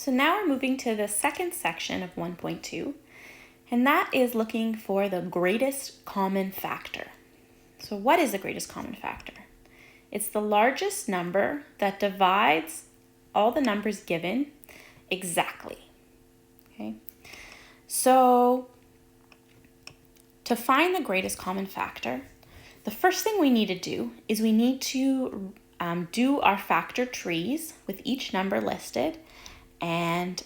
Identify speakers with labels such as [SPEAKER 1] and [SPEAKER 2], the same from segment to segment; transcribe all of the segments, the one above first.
[SPEAKER 1] So now we're moving to the second section of 1.2, and that is looking for the greatest common factor. So what is the greatest common factor? It's the largest number that divides all the numbers given exactly. Okay? So to find the greatest common factor, the first thing we need to do is we need to do our factor trees with each number listed and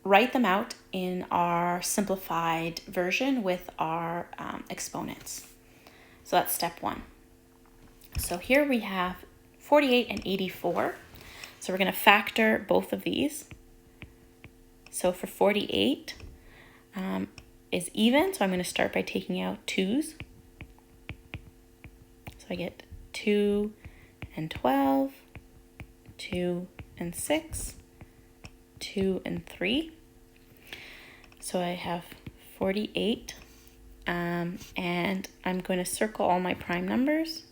[SPEAKER 1] write them out in our simplified version with our exponents. So that's step one. So here we have 48 and 84. So we're going to factor both of these. So for 48 is even, so I'm going to start by taking out 2's. So I get 2 and 12, 2 and 6, 2 and 3. So I have 48, and I'm going to circle all my prime numbers.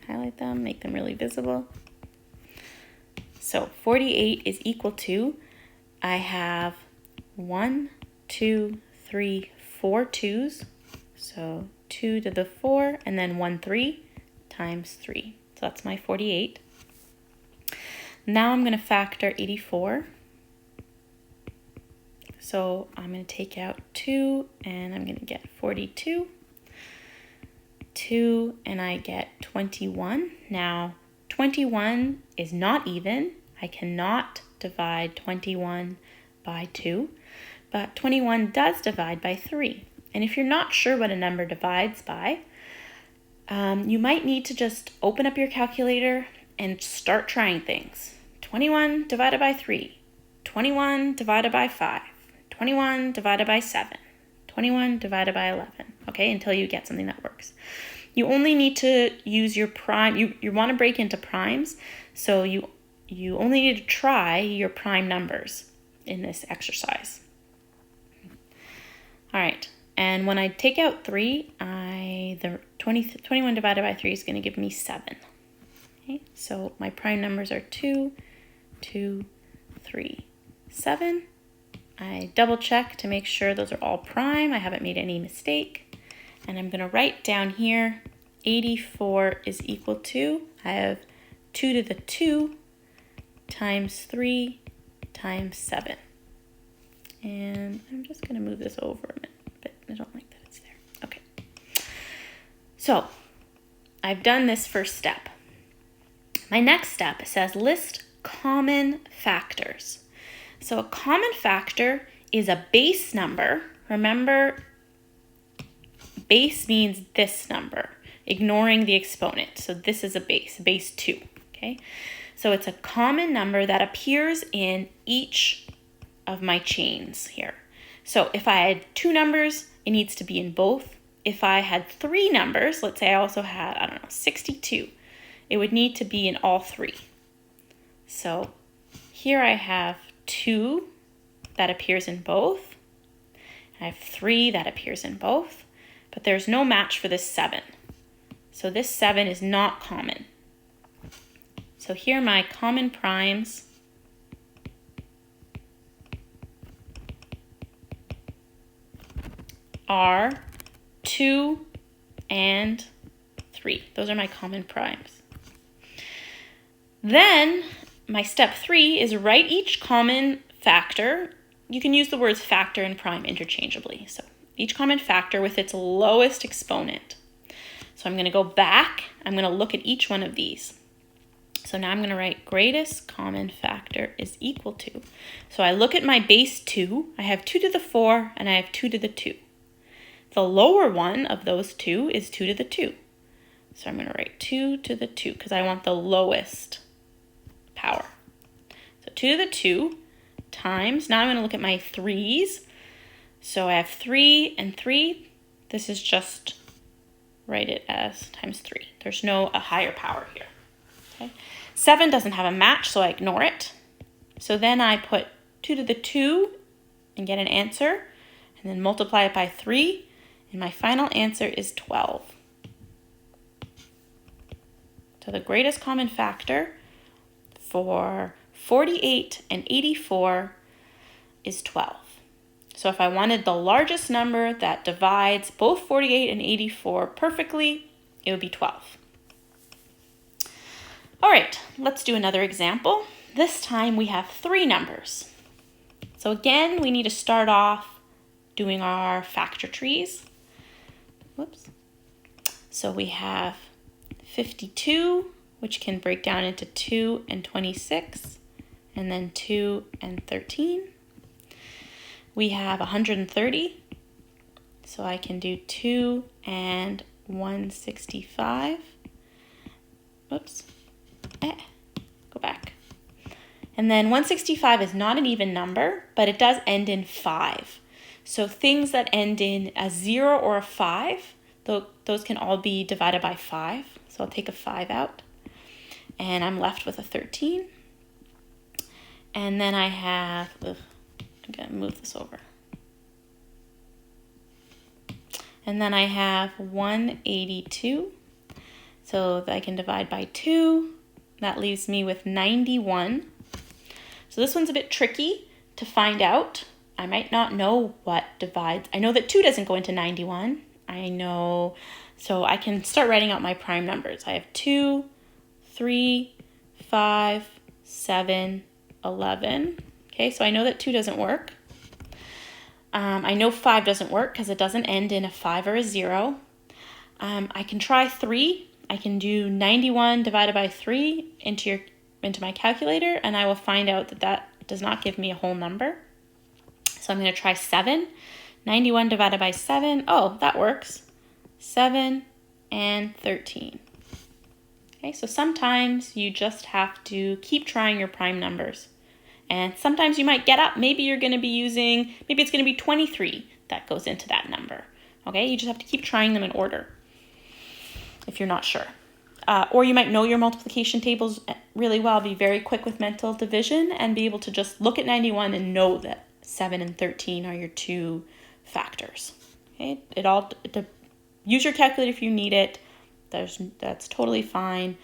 [SPEAKER 1] Highlight them, make them really visible. So 48 is equal to, I have 1, 2, 3, 4 2's. So 2 to the 4 and then 1 3 times 3. So that's my 48. Now I'm going to factor 84. So I'm going to take out 2 and I'm going to get 42. 2 and I get 21. Now 21 is not even. I cannot divide 21 by 2, but 21 does divide by 3. And if you're not sure what a number divides by, you might need to just open up your calculator and start trying things. 21 divided by 3, 21 divided by 5, 21 divided by 7, 21 divided by 11, okay, until you get something that works. You only need to use your prime, you want to break into primes, so you only need to try your prime numbers in this exercise. All right, and when I take out 3, the 21 divided by 3 is going to give me 7. Okay, so my prime numbers are 2, 2, 3, 7. I double check to make sure those are all prime. I haven't made any mistake. And I'm going to write down here 84 is equal to, I have 2 to the 2 times 3 times 7. And I'm just going to move this over a bit. I don't like that it's there. Okay. So I've done this first step. My next step says list common factors. So a common factor is a base number. Remember, base means this number, ignoring the exponent. So this is a base 2, okay? So it's a common number that appears in each of my chains here. So if I had 2 numbers, it needs to be in both. If I had 3 numbers, let's say I also had, 62, it would need to be in all 3. So here I have 2 that appears in both. I have 3 that appears in both, but there's no match for this 7. So this 7 is not common. So here are my common primes. Are 2 and 3. Those are my common primes. Then my step 3 is write each common factor. You can use the words factor and prime interchangeably. So each common factor with its lowest exponent. So I'm going to go back. I'm going to look at each one of these. So now I'm going to write greatest common factor is equal to. So I look at my base 2. I have 2 to the 4 and I have 2 to the 2. The lower one of those 2 is 2 to the 2. So I'm going to write 2 to the 2 because I want the lowest power. So 2 to the 2 times, now I'm going to look at my 3's. So I have 3 and 3. This is just write it as times 3. There's no a higher power here. Okay. 7 doesn't have a match, so I ignore it. So then I put 2 to the 2 and get an answer, and then multiply it by 3. And my final answer is 12. So the greatest common factor for 48 and 84 is 12. So if I wanted the largest number that divides both 48 and 84 perfectly, it would be 12. All right, let's do another example. This time we have 3 numbers. So again, we need to start off doing our factor trees. Whoops. So we have 52, which can break down into 2 and 26, and then 2 and 13. We have 130, so I can do 2 and 165. Whoops. Go back. And then 165 is not an even number, but it does end in 5. So things that end in a 0 or a 5, those can all be divided by 5. So I'll take a 5 out, and I'm left with a 13. And then I have, I'm going to move this over. And then I have 182. So I can divide by 2. That leaves me with 91. So this one's a bit tricky to find out. I might not know what divides. I know that 2 doesn't go into 91. I know, so I can start writing out my prime numbers. I have 2, 3, 5, 7, 11. Okay, so I know that 2 doesn't work. I know 5 doesn't work because it doesn't end in a 5 or a 0. I can try 3. I can do 91 divided by 3 into my calculator, and I will find out that that does not give me a whole number. So I'm going to try 7. 91 divided by 7. Oh, that works. 7 and 13. Okay, so sometimes you just have to keep trying your prime numbers. And sometimes you might get up. Maybe you're going to be using, maybe it's going to be 23 that goes into that number. Okay, you just have to keep trying them in order if you're not sure. Or you might know your multiplication tables really well, be very quick with mental division, and be able to just look at 91 and know that 7 and 13 are your 2 factors. Okay, use your calculator if you need it. That's totally fine.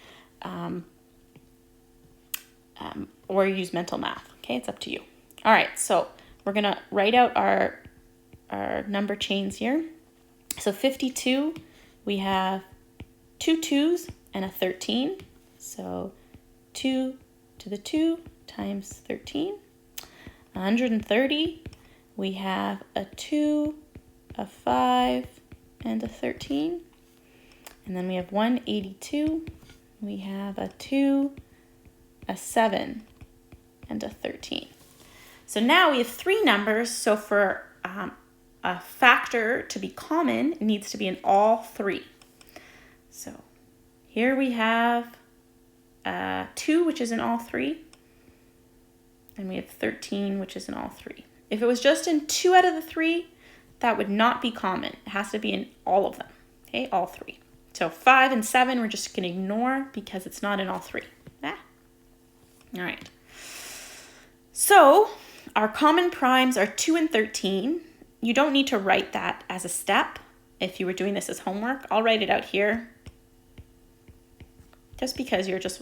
[SPEAKER 1] Or use mental math. Okay, it's up to you. All right, so we're gonna write out our number chains here. So 52, we have 2 2s and a 13. So 2 to the 2 times 13. 130, we have a 2, a 5, and a 13. And then we have 182, we have a 2, a 7, and a 13. So now we have 3 numbers. So for a factor to be common, it needs to be in all 3. So here we have 2, which is in all 3. And we have 13, which is in all 3. If it was just in 2 out of the 3, that would not be common. It has to be in all of them. Okay, all 3. So 5 and 7, we're just going to ignore because it's not in all 3. All right. So our common primes are 2 and 13. You don't need to write that as a step if you were doing this as homework. I'll write it out here just because you're just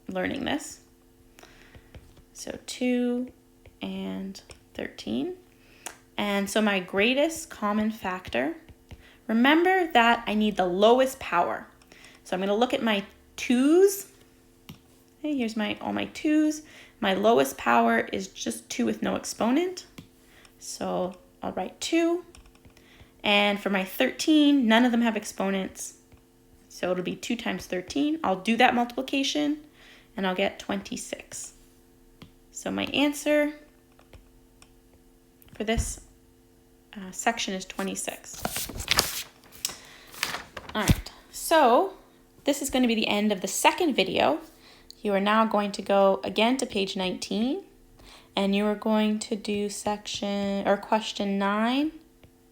[SPEAKER 1] learning this. So 2 and 13. And so my greatest common factor, remember that I need the lowest power. So I'm going to look at my 2's. Okay, here's all my 2's. My lowest power is just 2 with no exponent. So I'll write 2. And for my 13, none of them have exponents. So it'll be 2 times 13. I'll do that multiplication and I'll get 26. So my answer for this section is 26. All right, so this is going to be the end of the second video. You are now going to go again to page 19, and you are going to do question 9,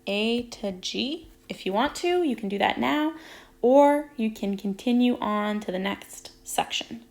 [SPEAKER 1] A to G. If you want to, you can do that now, or you can continue on to the next section.